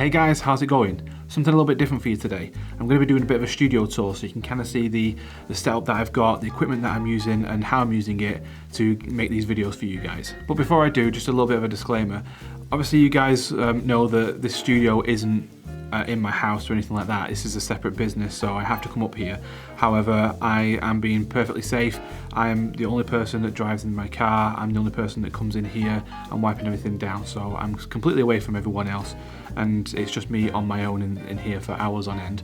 Hey guys, how's it going? Something a little bit different for you today. I'm going to be doing a bit of a studio tour so you can kind of see the setup that I've got, the equipment that I'm using and how I'm using it to make these videos for you guys. But before I do, just a little bit of a disclaimer. Obviously you guys know that this studio isn't in my house or anything like that. This is a separate business, so I have to come up here. However, I am being perfectly safe. I am the only person that drives in my car. I'm the only person that comes in here. I'm wiping everything down, so I'm completely away from everyone else, and it's just me on my own in here for hours on end,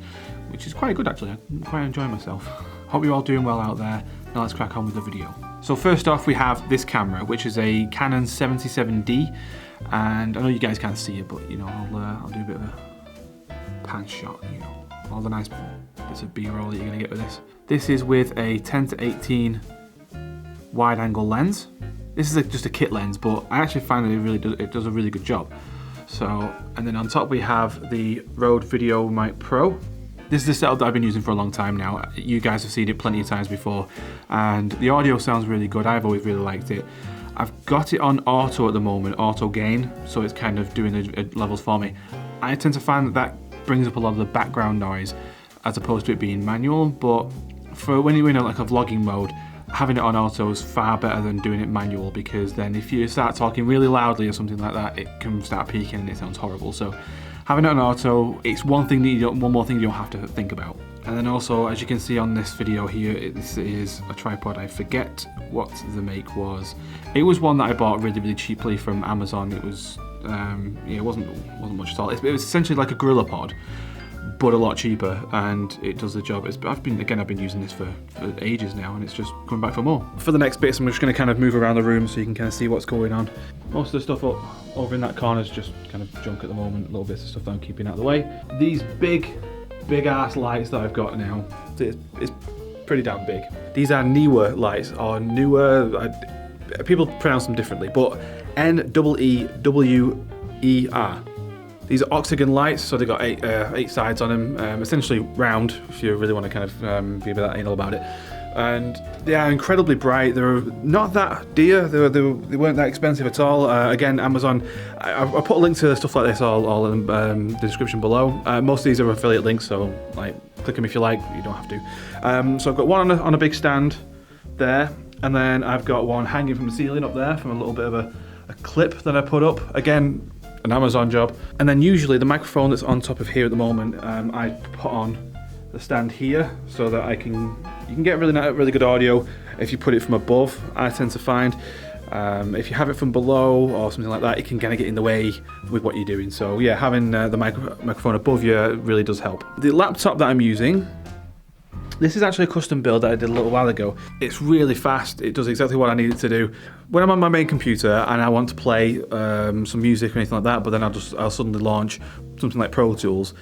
which is quite good actually. I'm quite enjoying myself. Hope you're all doing well out there. Now let's crack on with the video. So first off, we have this camera, which is a Canon 77D, and I know you guys can't see it, but you know, I'll do a bit of a pan shot, you know, all the nice bits of B-roll that you're going to get with this. This is with a 10-18 wide angle lens. This is just a kit lens, but I actually find that it does a really good job. So, and then on top we have the Rode Video Mic Pro. This is the setup that I've been using for a long time now. You guys have seen it plenty of times before, and the audio sounds really good. I've always really liked it. I've got it on auto at the moment, auto gain, so it's kind of doing the levels for me. I tend to find that brings up a lot of the background noise as opposed to it being manual, but for when you're in like a vlogging mode, having it on auto is far better than doing it manual, because then if you start talking really loudly or something like that, it can start peaking and it sounds horrible. So having it on auto, it's one more thing you don't have to think about. And then also, as you can see on this video here, this is a tripod. I forget what the make was. It was one that I bought really cheaply from Amazon. It was yeah, it wasn't much at all. It was essentially like a GorillaPod, but a lot cheaper, and it does the job. I've been using this for ages now, and it's just coming back for more. For the next bits, I'm just going to kind of move around the room so you can kind of see what's going on. Most of the stuff over in that corner is just kind of junk at the moment, little bits of stuff that I'm keeping out of the way. These big ass lights that I've got now, it's pretty damn big. These are Neewer lights, or Neewer, people pronounce them differently, but N-E-E-W-E-R. These are octagon lights, so they've got eight sides on them, essentially round, if you really want to kind of be a bit anal about it. And they are incredibly bright. They're not that dear. They weren't that expensive at all. Again, Amazon. I'll put a link to stuff like this all in the description below. Most of these are affiliate links, so like click them if you like. You don't have to. So I've got one on a big stand there, and then I've got one hanging from the ceiling up there from a little bit of a clip that I put up. Again, an Amazon job. And then usually the microphone that's on top of here at the moment, I put on the stand here so that you can get really good audio if you put it from above. I tend to find if you have it from below or something like that, it can kind of get in the way with what you're doing. So yeah, having the microphone above you really does help. The laptop that I'm using, this is actually a custom build that I did a little while ago. It's really fast. It does exactly what I need it to do. When I'm on my main computer and I want to play some music or anything like that, but then I'll suddenly launch something like Pro Tools,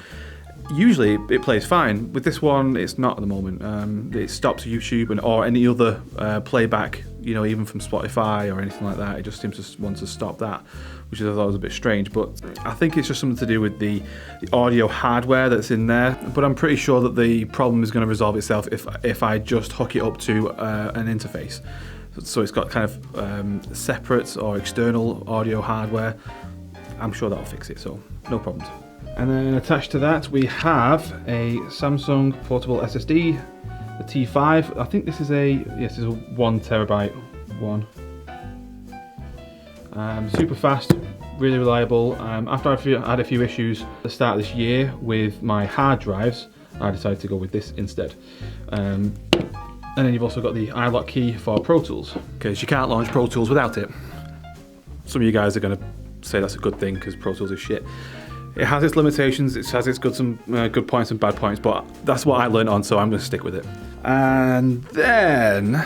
usually it plays fine. With this one, it's not at the moment. It stops YouTube or any other playback, you know, even from Spotify or anything like that. It just seems to want to stop that, which I thought was a bit strange. But I think it's just something to do with the audio hardware that's in there. But I'm pretty sure that the problem is going to resolve itself if I just hook it up to an interface. So it's got kind of separate or external audio hardware. I'm sure that'll fix it, so no problems. And then attached to that we have a Samsung portable SSD, the T5. I think this is a 1 terabyte one. Super fast, really reliable. After I've had a few issues at the start of this year with my hard drives, I decided to go with this instead. And then you've also got the iLock key for Pro Tools, because you can't launch Pro Tools without it. Some of you guys are going to say that's a good thing because Pro Tools is shit. It has its limitations, it has its good points and bad points, but that's what I learned on, so I'm going to stick with it. And then,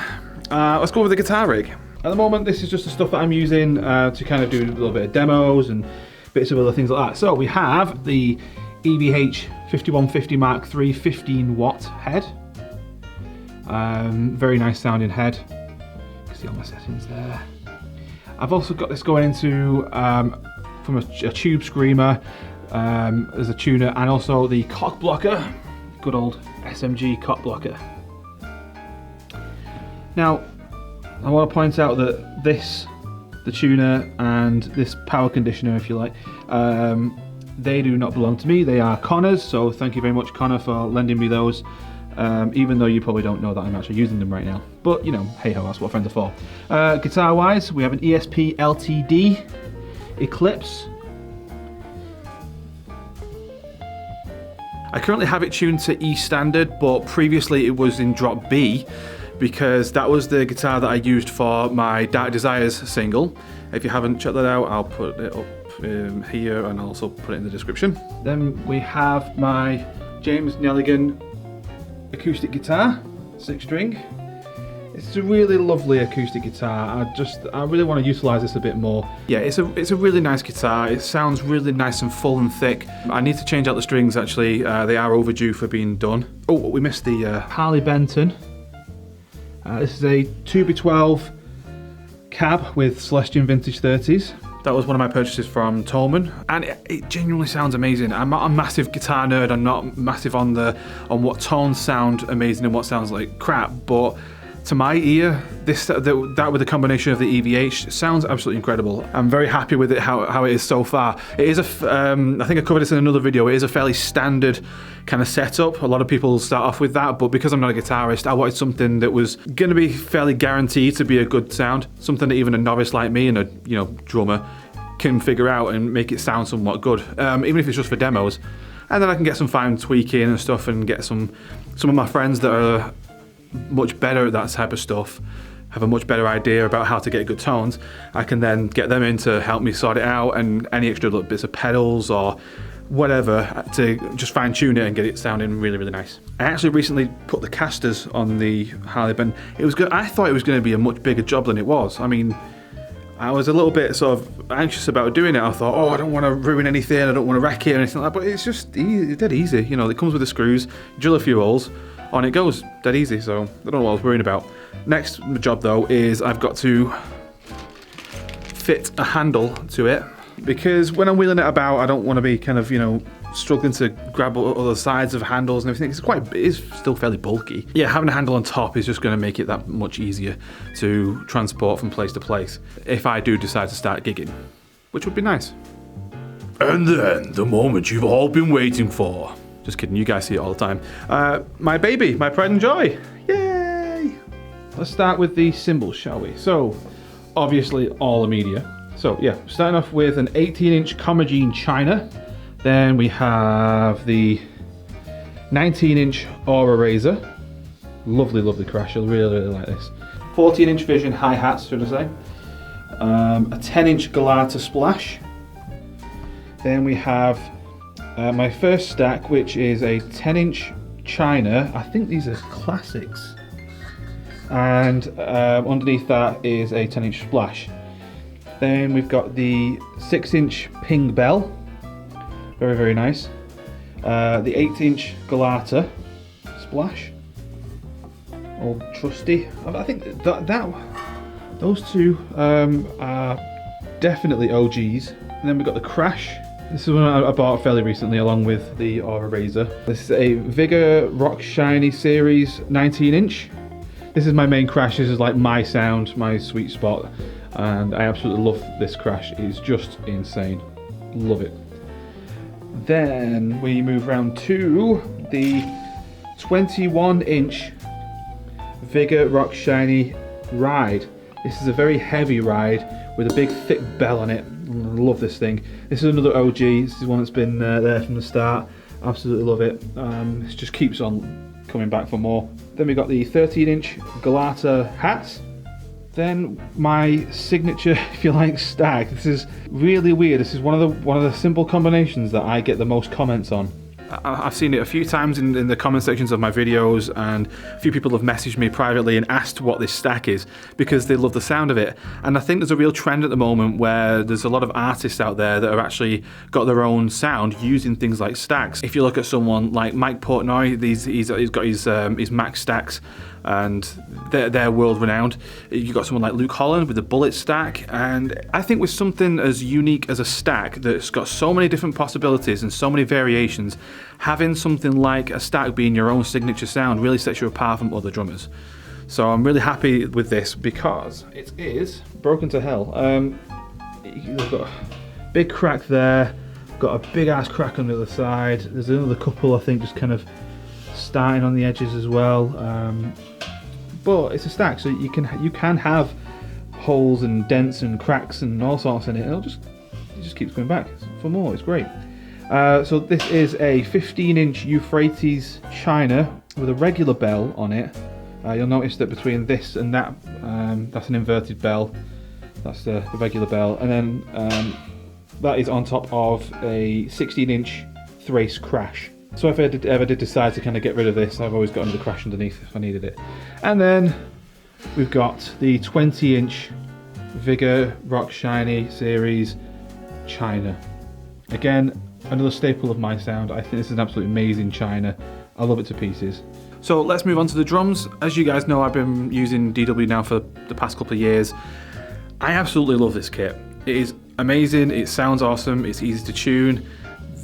let's go with the guitar rig. At the moment, this is just the stuff that I'm using to kind of do a little bit of demos and bits of other things like that. So we have the EVH 5150 Mark III 15 watt head. Very nice sounding head. You can see all my settings there. I've also got this going into from a tube screamer as a tuner, and also the cock blocker, good old SMG cock blocker. Now I want to point out that the tuner and this power conditioner, if you like, they do not belong to me, they are Connor's, so thank you very much, Connor, for lending me those. Even though you probably don't know that I'm actually using them right now. But, you know, hey ho, that's what friends are for. Guitar-wise, we have an ESP LTD Eclipse. I currently have it tuned to E standard, but previously it was in drop B, because that was the guitar that I used for my Dark Desires single. If you haven't checked that out, I'll put it up here and I'll also put it in the description. Then we have my James Nelligan acoustic guitar, 6-string. It's a really lovely acoustic guitar. I really want to utilize this a bit more. Yeah, it's a really nice guitar. It sounds really nice and full and thick. I need to change out the strings actually. They are overdue for being done. Oh, we missed the Harley Benton. This is a 2x12 cab with Celestion Vintage 30s. That was one of my purchases from Tolman, and it genuinely sounds amazing. I'm not a massive guitar nerd. I'm not massive on what tones sound amazing and what sounds like crap, but to my ear, that with a combination of the EVH sounds absolutely incredible. I'm very happy with it, how it is so far. It is I think I covered this in another video, it is a fairly standard kind of setup. A lot of people start off with that, but because I'm not a guitarist, I wanted something that was going to be fairly guaranteed to be a good sound, something that even a novice like me and a drummer can figure out and make it sound somewhat good, even if it's just for demos. And then I can get some fine tweaking and stuff and get some of my friends that are much better at that type of stuff, have a much better idea about how to get good tones. I can then get them in to help me sort it out, and any extra little bits of pedals or whatever to just fine tune it and get it sounding really, really nice. I actually recently put the casters on the Harley Benton. I thought it was going to be a much bigger job than it was. I mean, I was a little bit sort of anxious about doing it. I thought, oh, I don't want to ruin anything, I don't want to wreck it or anything like that, but it's just easy, dead easy. You know, it comes with the screws, drill a few holes, on it goes, dead easy, so I don't know what I was worrying about. Next job though is I've got to fit a handle to it, because when I'm wheeling it about, I don't want to be kind of, struggling to grab other sides of handles and everything. It is still fairly bulky. Yeah, having a handle on top is just going to make it that much easier to transport from place to place if I do decide to start gigging, which would be nice. And then, the moment you've all been waiting for. Just kidding, you guys see it all the time. My baby, my pride and joy. Yay! Let's start with the cymbals, shall we? So, obviously all Amedia. So yeah, starting off with an 18-inch Comagene China. Then we have the 19-inch Aura Razor. Lovely, lovely crash, you'll really, really like this. 14-inch Vision hi-hats, should I say. A 10-inch Galata Splash. Then we have my first stack, which is a 10-inch China. I think these are classics. And underneath that is a 10-inch Splash. Then we've got the 6-inch Ping Bell. Very, very nice. The 8-inch Galata Splash. Old trusty. I think those two are definitely OGs. And then we've got the Crash. This is one I bought fairly recently along with the Aura Razor. This is a Vigor Rock Shiny Series 19-inch. This is my main crash. This is like my sound, my sweet spot. And I absolutely love this crash. It's just insane. Love it. Then we move round to the 21-inch Vigor Rock Shiny Ride. This is a very heavy ride with a big thick bell on it. Love this thing. This is another OG. This is one that's been there from the start. Absolutely love it. It just keeps on coming back for more. Then we got the 13-inch Galata hats. Then my signature, if you like, stack. This is really weird. This is one of the simple combinations that I get the most comments on. I've seen it a few times in the comment sections of my videos, and a few people have messaged me privately and asked what this stack is because they love the sound of it. And I think there's a real trend at the moment where there's a lot of artists out there that have actually got their own sound using things like stacks. If you look at someone like Mike Portnoy, he's got his Mac stacks, and they're world renowned. You've got someone like Luke Holland with the Bullet stack, and I think with something as unique as a stack that's got so many different possibilities and so many variations, having something like a stack being your own signature sound really sets you apart from other drummers. So I'm really happy with this because it is broken to hell. You've got a big crack there, got got a big ass crack on the other side. There's another couple, I think, just kind of starting on the edges as well. But it's a stack, so you can have holes and dents and cracks and all sorts in it. It just keeps going back for more. It's great. So this is a 15-inch Euphrates china with a regular bell on it. You'll notice that between this and that, that's an inverted bell. That's the regular bell, and then that is on top of a 16-inch Thrace crash. So if I ever did decide to kind of get rid of this, I've always got another crash underneath if I needed it. And then we've got the 20-inch Vigor Rock Shiny Series China. Again, another staple of my sound. I think this is an absolutely amazing china. I love it to pieces. So let's move on to the drums. As you guys know, I've been using DW now for the past couple of years. I absolutely love this kit. It is amazing, it sounds awesome, it's easy to tune.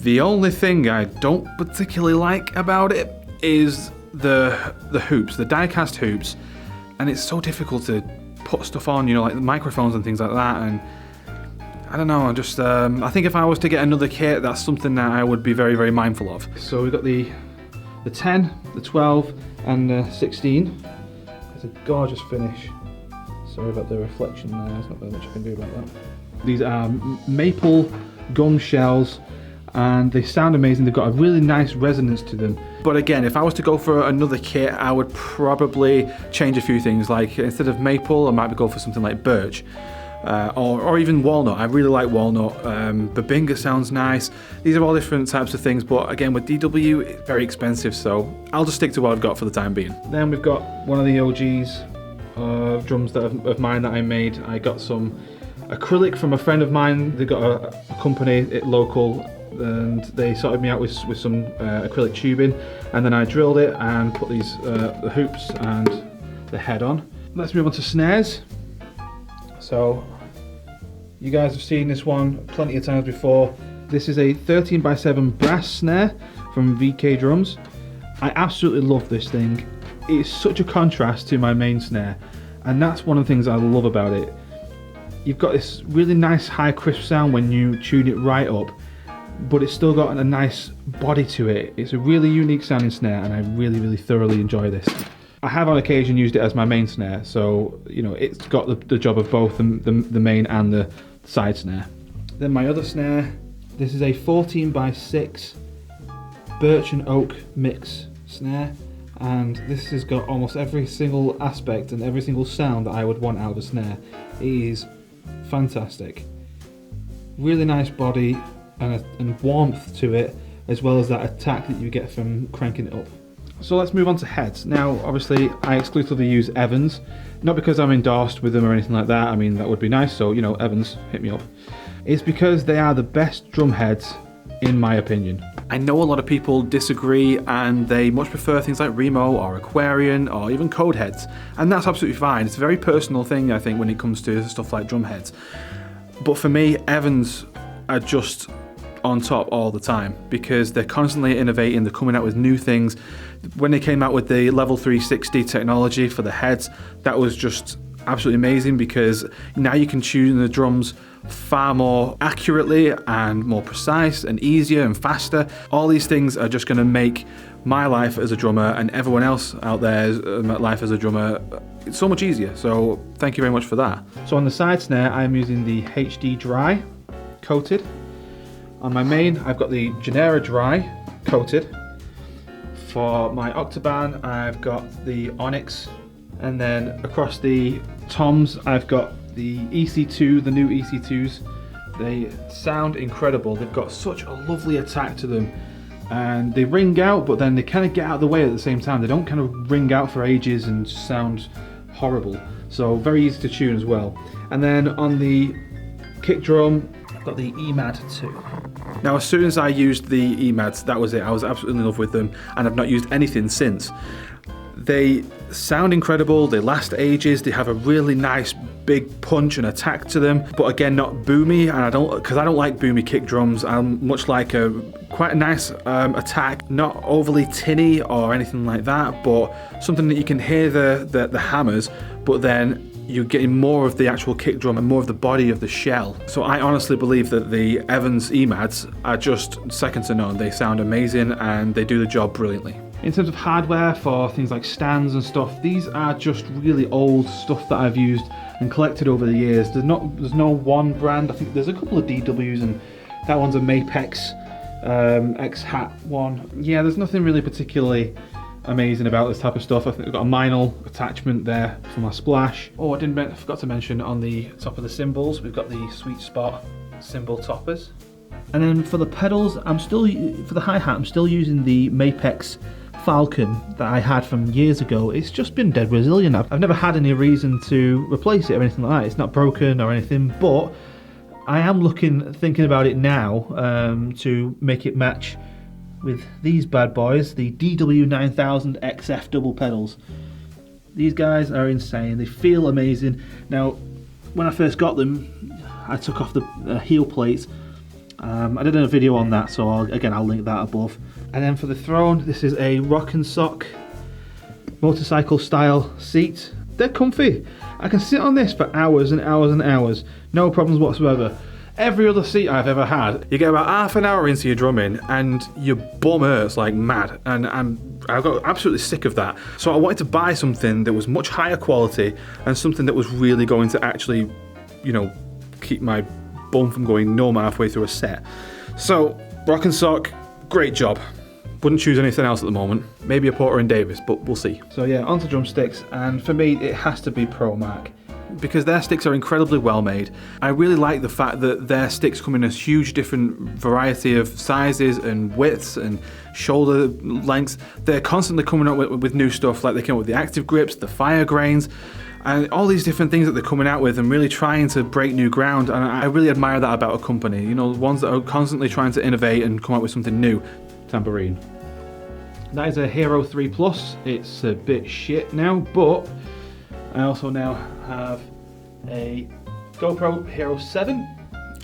The only thing I don't particularly like about it is the hoops, the die-cast hoops, and it's so difficult to put stuff on, you know, like the microphones and things like that, and I don't know, I think if I was to get another kit, that's something that I would be very, very mindful of. So we've got the 10, the 12, and the 16. It's a gorgeous finish. Sorry about the reflection there, there's not very much I can do about that. These are maple gum shells, and they sound amazing. They've got a really nice resonance to them. But again, if I was to go for another kit, I would probably change a few things. Like instead of maple, I might go for something like birch. Or even walnut. I really like walnut. Babinga sounds nice. These are all different types of things, but again with DW it's very expensive, so I'll just stick to what I've got for the time being. Then we've got one of the OGs drums of mine that I made. I got some acrylic from a friend of mine. They got a company local, and they sorted me out with some acrylic tubing, and then I drilled it and put these the hoops and the head on. Let's move on to snares. So you guys have seen this one plenty of times before. This is a 13x7 brass snare from VK Drums. I absolutely love this thing. It's such a contrast to my main snare, and that's one of the things I love about it. You've got this really nice high crisp sound when you tune it right up, but it's still got a nice body to it. It's a really unique sounding snare, and I really, really thoroughly enjoy this. I have on occasion used it as my main snare, so you know it's got the job of both the main and the side snare. Then my other snare, this is a 14x6 birch and oak mix snare, and this has got almost every single aspect and every single sound that I would want out of a snare. It is fantastic. Really nice body and warmth to it, as well as that attack that you get from cranking it up. So let's move on to heads. Now, obviously, I exclusively use Evans, not because I'm endorsed with them or anything like that. I mean, that would be nice, so, you know, Evans, hit me up. It's because they are the best drum heads, in my opinion. I know a lot of people disagree, and they much prefer things like Remo or Aquarian or even Code heads, and that's absolutely fine. It's a very personal thing, I think, when it comes to stuff like drum heads. But for me, Evans are just on top all the time because they're constantly innovating, they're coming out with new things. When they came out with the level 360 technology for the heads, that was just absolutely amazing because now you can tune the drums far more accurately and more precise and easier and faster. All these things are just going to make my life as a drummer and everyone else out there's life as a drummer it's so much easier, so thank you very much for that. So on the side snare I'm using the HD Dry coated. On my main I've got the Genera Dry coated. For my Octoban I've got the Onyx, and then across the toms I've got the EC2, the new EC2s. They sound incredible. They've got such a lovely attack to them, and they ring out, but then they kind of get out of the way at the same time. They don't kind of ring out for ages and sound horrible. So very easy to tune as well. And then on the kick drum, I've got the EMAD 2. Now as soon as I used the EMADs, that was it. I was absolutely in love with them, and I've not used anything since. They sound incredible, they last ages, they have a really nice big punch and attack to them, but again not boomy, and I don't like boomy kick drums. I'm much like quite a nice attack, not overly tinny or anything like that, but something that you can hear the hammers, but then you're getting more of the actual kick drum and more of the body of the shell. So I honestly believe that the Evans EMADs are just second to none. They sound amazing and they do the job brilliantly. In terms of hardware for things like stands and stuff, these are just really old stuff that I've used and collected over the years. There's no one brand. I think there's a couple of DWs, and that one's a Mapex X-Hat one. Yeah, there's nothing really particularly amazing about this type of stuff. I think we've got a Meinl attachment there for my splash. Oh, I forgot to mention on the top of the cymbals, we've got the Sweet Spot cymbal toppers. And then for the pedals, for the hi-hat, I'm still using the Mapex Falcon that I had from years ago. It's just been dead resilient. I've never had any reason to replace it or anything like that. It's not broken or anything, but I am thinking about it now to make it match with these bad boys, the DW9000XF double pedals. These guys are insane. They feel amazing. Now, when I first got them, I took off the heel plates. I did a video on that, so I'll link that above. And then for the throne, this is a Rock and Sock motorcycle style seat. They're comfy. I can sit on this for hours and hours and hours, no problems whatsoever. Every other seat I've ever had, you get about half an hour into your drumming and your bum hurts like mad, and I got absolutely sick of that. So I wanted to buy something that was much higher quality and something that was really going to actually, you know, keep my bum from going numb halfway through a set. So Rock and Sock, great job. Wouldn't choose anything else at the moment. Maybe a Porter and Davis, but we'll see. So yeah, onto Drumsticks, and for me it has to be ProMark, because their sticks are incredibly well made. I really like the fact that their sticks come in a huge different variety of sizes and widths and shoulder lengths. They're constantly coming up with new stuff, like they came up with the active grips, the fire grains, and all these different things that they're coming out with and really trying to break new ground. And I really admire that about a company, you know, ones that are constantly trying to innovate and come up with something new. Tambourine. That is a Hero 3 Plus. It's a bit shit now, but I also now have a GoPro Hero 7,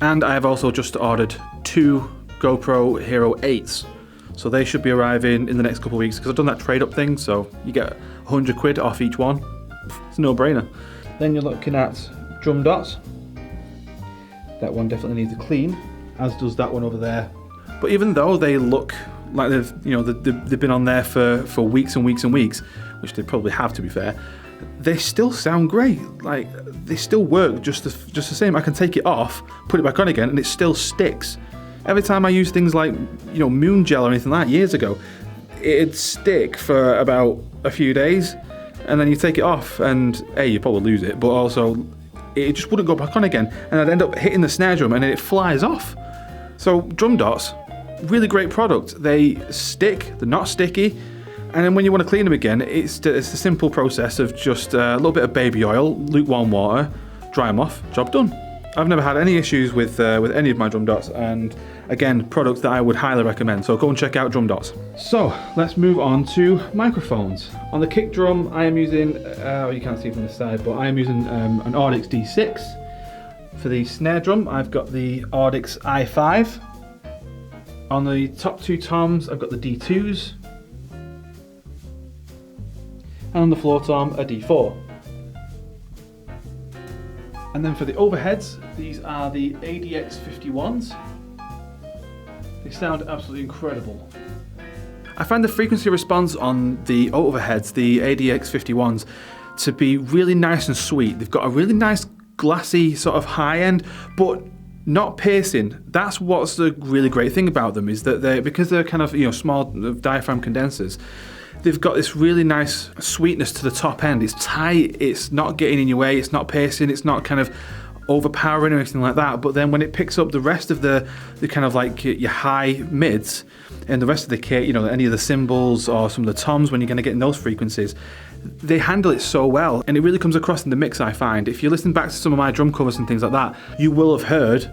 and I have also just ordered 2 GoPro Hero 8s. So they should be arriving in the next couple of weeks, because I've done that trade up thing, so you get 100 quid off each one. It's a no-brainer. Then you're looking at drum dots. That one definitely needs a clean, as does that one over there. But even though they look like they've been on there for weeks and weeks and weeks, which they probably have, to be fair, they still sound great. Like, they still work just the same. I can take it off, put it back on again, and it still sticks. Every time I use things like, you know, Moon Gel or anything like that years ago, it'd stick for about a few days, and then you take it off, and A, you probably lose it, but also it just wouldn't go back on again, and I'd end up hitting the snare drum and it flies off. So drum dots, really great product. They stick, they're not sticky, and then when you want to clean them again, it's a simple process of just a little bit of baby oil, lukewarm water, dry them off, job done. I've never had any issues with any of my drum dots, and again, products that I would highly recommend, so go and check out drum dots. So let's move on to microphones. On the kick drum, I am using, you can't see from the side, but I am using an Audix D6. For the snare drum, I've got the Audix i5. On the top 2 toms, I've got the D2s. And on the floor tom, a D4. And then for the overheads, these are the ADX51s. They sound absolutely incredible. I find the frequency response on the overheads, the ADX51s, to be really nice and sweet. They've got a really nice glassy sort of high end, but not piercing. That's what's the really great thing about them, is that because they're kind of, you know, small diaphragm condensers, they've got this really nice sweetness to the top end. It's tight, it's not getting in your way, it's not piercing, it's not kind of overpowering or anything like that. But then when it picks up the rest of the kind of like your high mids and the rest of the kit, you know, any of the cymbals or some of the toms, when you're going to get in those frequencies, they handle it so well, and it really comes across in the mix. I find if you listen back to some of my drum covers and things like that, you will have heard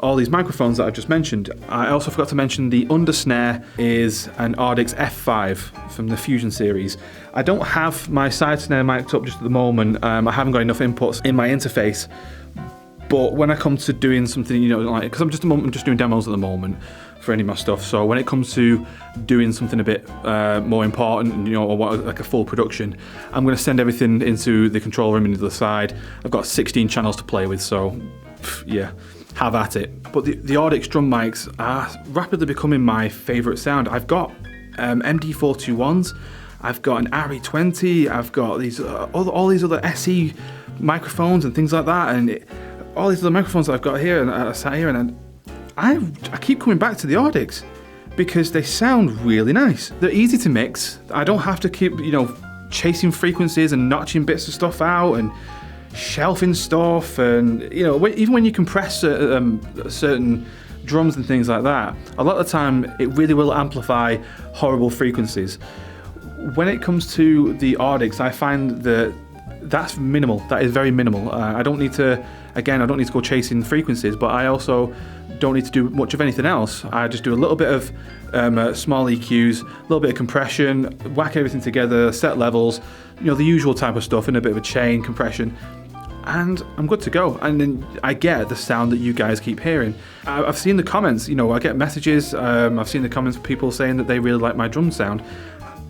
all these microphones that I've just mentioned. I also forgot to mention the under snare is an Audix F5 from the Fusion series. I don't have my side snare mic'd up just at the moment. I haven't got enough inputs in my interface. But when I come to doing something, you know, like, because I'm just doing demos at the moment, for any of my stuff. So when it comes to doing something a bit more important, you know, or like a full production, I'm going to send everything into the control room into the side. I've got 16 channels to play with, so yeah, have at it. But the Audix drum mics are rapidly becoming my favourite sound. I've got MD421s, I've got an RE20, I've got these all these other SE microphones and things like that, and all these other microphones that I've got here, and I sat here, and I keep coming back to the Audix because they sound really nice. They're easy to mix. I don't have to keep, you know, chasing frequencies and notching bits of stuff out and shelving stuff, and you know, even when you compress certain drums and things like that, a lot of the time it really will amplify horrible frequencies. When it comes to the Audix, I find that that's minimal. That is very minimal. I don't need to go chasing frequencies, but I also don't need to do much of anything else. I just do a little bit of small EQs, a little bit of compression, whack everything together, set levels, you know, the usual type of stuff, and a bit of a chain compression, and I'm good to go. And then I get the sound that you guys keep hearing. I've seen the comments, you know, I get messages, I've seen the comments of people saying that they really like my drum sound.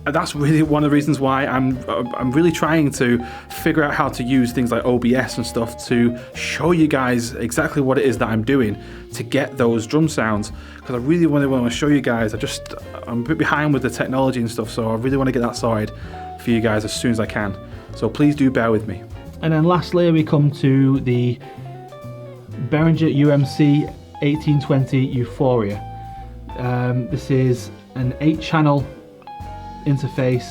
That's really one of the reasons why I'm really trying to figure out how to use things like OBS and stuff to show you guys exactly what it is that I'm doing to get those drum sounds, because I really want to show you guys. I'm a bit behind with the technology and stuff, so I really want to get that sorted for you guys as soon as I can. So please do bear with me. And then lastly, we come to the Behringer UMC 1820 Euphoria. This is an 8-channel interface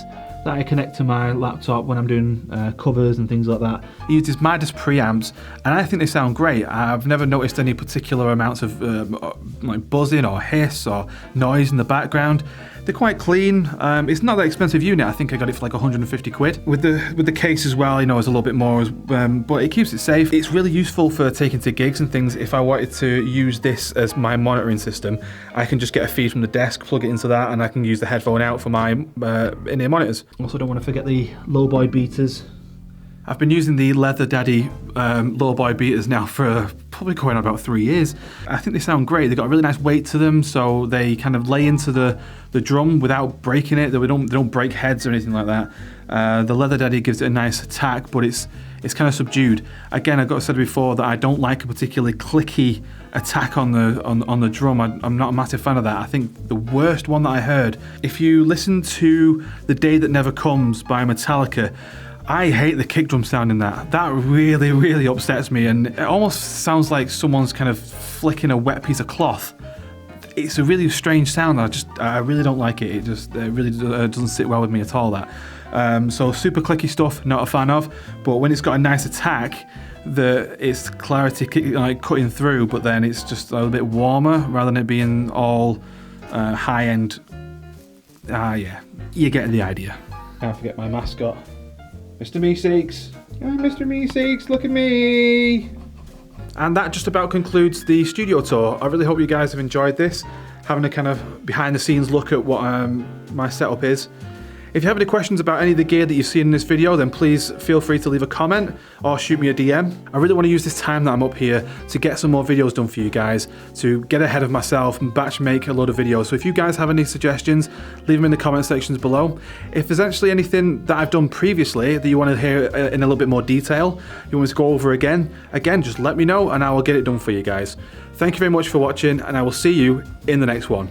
that I connect to my laptop when I'm doing covers and things like that. It uses Midas preamps, and I think they sound great. I've never noticed any particular amounts of like buzzing or hiss or noise in the background. They're quite clean. It's not that expensive unit. I think I got it for like 150 quid. With the case as well, you know, it's a little bit more, but it keeps it safe. It's really useful for taking to gigs and things. If I wanted to use this as my monitoring system, I can just get a feed from the desk, plug it into that, and I can use the headphone out for my in-ear monitors. Also, don't want to forget the lowboy beaters. I've been using the Leather Daddy lowboy beaters now for probably going on about 3 years. I think they sound great. They've got a really nice weight to them, so they kind of lay into the drum without breaking it. They don't break heads or anything like that. The Leather Daddy gives it a nice attack, but it's kind of subdued. Again, I've got to say before that I don't like a particularly clicky attack on the drum. I'm not a massive fan of that. I think the worst one that I heard, if you listen to The Day That Never Comes by Metallica, I hate the kick drum sound in that. That really, really upsets me, and it almost sounds like someone's kind of flicking a wet piece of cloth. It's a really strange sound. I really don't like it. It really doesn't sit well with me at all, that. So super clicky stuff, not a fan of, but when it's got a nice attack, it's clarity like cutting through, but then it's just a little bit warmer rather than it being all high-end. Yeah, you get the idea. Can't forget my mascot. Mr. Meeseeks. Oh, Mr. Meeseeks, look at me. And that just about concludes the studio tour. I really hope you guys have enjoyed this, having a kind of behind the scenes look at what my setup is. If you have any questions about any of the gear that you see in this video, then please feel free to leave a comment or shoot me a DM. I really want to use this time that I'm up here to get some more videos done for you guys, to get ahead of myself and batch make a load of videos. So if you guys have any suggestions, leave them in the comment sections below. If there's actually anything that I've done previously that you want to hear in a little bit more detail, you want me to go over again, just let me know and I will get it done for you guys. Thank you very much for watching, and I will see you in the next one.